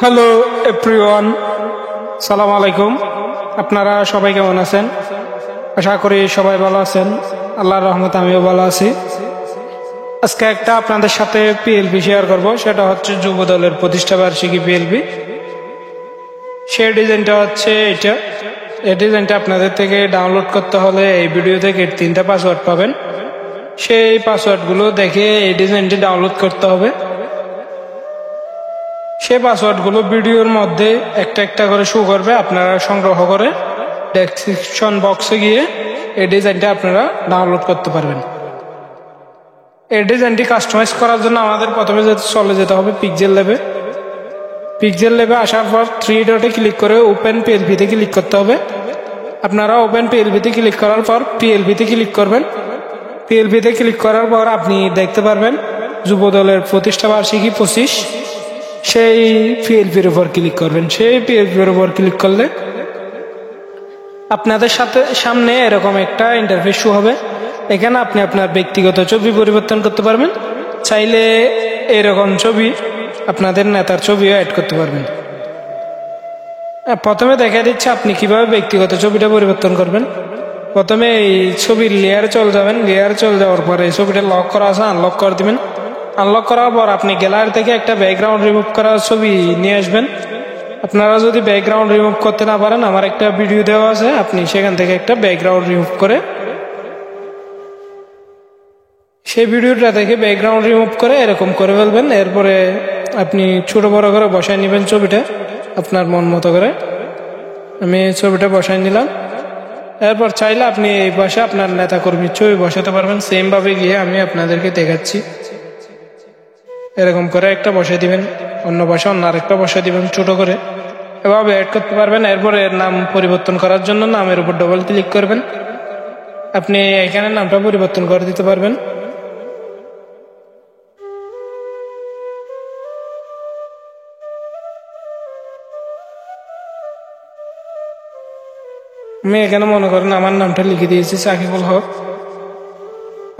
Hello everyone, সালাম আলাইকুম। আপনারা সবাই কেমন আছেন? আশা করি সবাই ভালো আছেন। আল্লাহর রহমতে আমিও ভালো আছি। আজকে একটা আপনাদের সাথে পিএলপি শেয়ার করব, সেটা হচ্ছে যুব দলের প্রতিষ্ঠা বার্ষিকী পিএলপি। সেই ডিজাইনটা হচ্ছে এটা। এই ডিজাইনটা আপনাদের থেকে ডাউনলোড করতে হলে এই ভিডিও থেকে 3টা পাসওয়ার্ড পাবেন। সেই পাসওয়ার্ডগুলো দেখে এই ডিজাইনটি ডাউনলোড করতে হবে। সেই পাসওয়ার্ডগুলো ভিডিওর মধ্যে একটা একটা করে শো করবে। আপনারা সংগ্রহ করে ডেসক্রিপশন বক্সে গিয়ে এই ডিজাইনটা আপনারা ডাউনলোড করতে পারবেন। এই ডিজাইনটি কাস্টমাইজ করার জন্য আমাদের প্রথমে চলে যেতে হবে পিক্সেল ল্যাবে। পিক্সেল ল্যাবে আসার পর 3 ডটে ক্লিক করে ওপেন পিএলপিতে ক্লিক করতে হবে। আপনারা ওপেন পিএলপিতে ক্লিক করার পর পিএলপিতে ক্লিক করবেন। পিএলপিতে ক্লিক করার পর আপনি দেখতে পারবেন যুব দলের প্রতিষ্ঠা বার্ষিকী 25। সেই পিএলপির উপর ক্লিক করবেন। সেই পিএলপির উপর ক্লিক করলে আপনাদের সামনে এরকম একটা ইন্টারফেস শো হবে। এখানে আপনি আপনার ব্যক্তিগত ছবি পরিবর্তন করতে পারবেন। চাইলে এরকম ছবি আপনাদের নেতার ছবিও অ্যাড করতে পারবেন। প্রথমে দেখা দিচ্ছে আপনি কিভাবে ব্যক্তিগত ছবিটা পরিবর্তন করবেন। প্রথমে এই ছবির লেয়ারে চলে যাবেন। লেয়ারে চলে যাওয়ার পরে এই ছবিটা লক করা আছে, আনলক করে দিবেন। আনলক করার পর আপনি গ্যালারি থেকে একটা ব্যাকগ্রাউন্ড রিমুভ করার ছবি নিয়ে আসবেন। আপনারা যদি ব্যাকগ্রাউন্ড রিমুভ করতে না পারেন, আমার একটা ভিডিও দেওয়া আছে, আপনি সেখান থেকে একটা ব্যাকগ্রাউন্ড রিমুভ করে সেই ভিডিওটা থেকে ব্যাকগ্রাউন্ড রিমুভ করে এরকম করে ফেলবেন। এরপরে আপনি ছোট বড় করে বসায় নেবেন ছবিটা আপনার মন মতো করে। আমি ছবিটা বসায় নিলাম। এরপর চাইলে আপনি এই পাশে আপনার নেতা কর্মীর ছবি বসাতে পারবেন। সেম ভাবে গিয়ে আমি আপনাদেরকে দেখাচ্ছি। এরকম করে একটা বসে দিবেন, অন্য পাশে অন্য আরেকটা বসে দিবেন ছোট করে, এভাবে অ্যাড করতে পারবেন। এরপরে নাম পরিবর্তন করার জন্য নামের উপর ডবল ক্লিক করবেন। আপনি এখানে নামটা পরিবর্তন করে দিতে পারবেন। আমি এখানে মনে করেন আমার নামটা লিখে দিয়েছি সাকিবুল হক।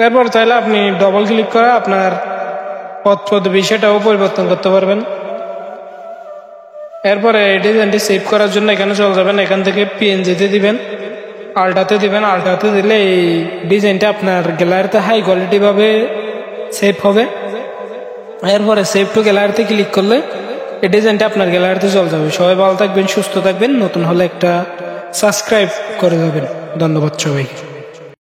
এরপর চাইলে আপনি ডবল ক্লিক করে আপনার পদ পদবি সেটাও পরিবর্তন করতে পারবেন। এরপরে এই ডিজাইনটি সেভ করার জন্য এখানে চলে যাবেন। এখান থেকে পিএনজিতে দিবেন, আল্টাতে দিবেন। আল্টাতে দিলে এই ডিজাইনটা আপনার গ্যালারিতে হাই কোয়ালিটি ভাবে সেভ হবে। এরপরে সেভ টু গ্যালারিতে ক্লিক করলে এই ডিজাইনটা আপনার গ্যালারিতে চলে যাবে। সবাই ভালো থাকবেন, সুস্থ থাকবেন। নতুন হলে একটা সাবস্ক্রাইব করে যাবেন। ধন্যবাদ সবাইকে।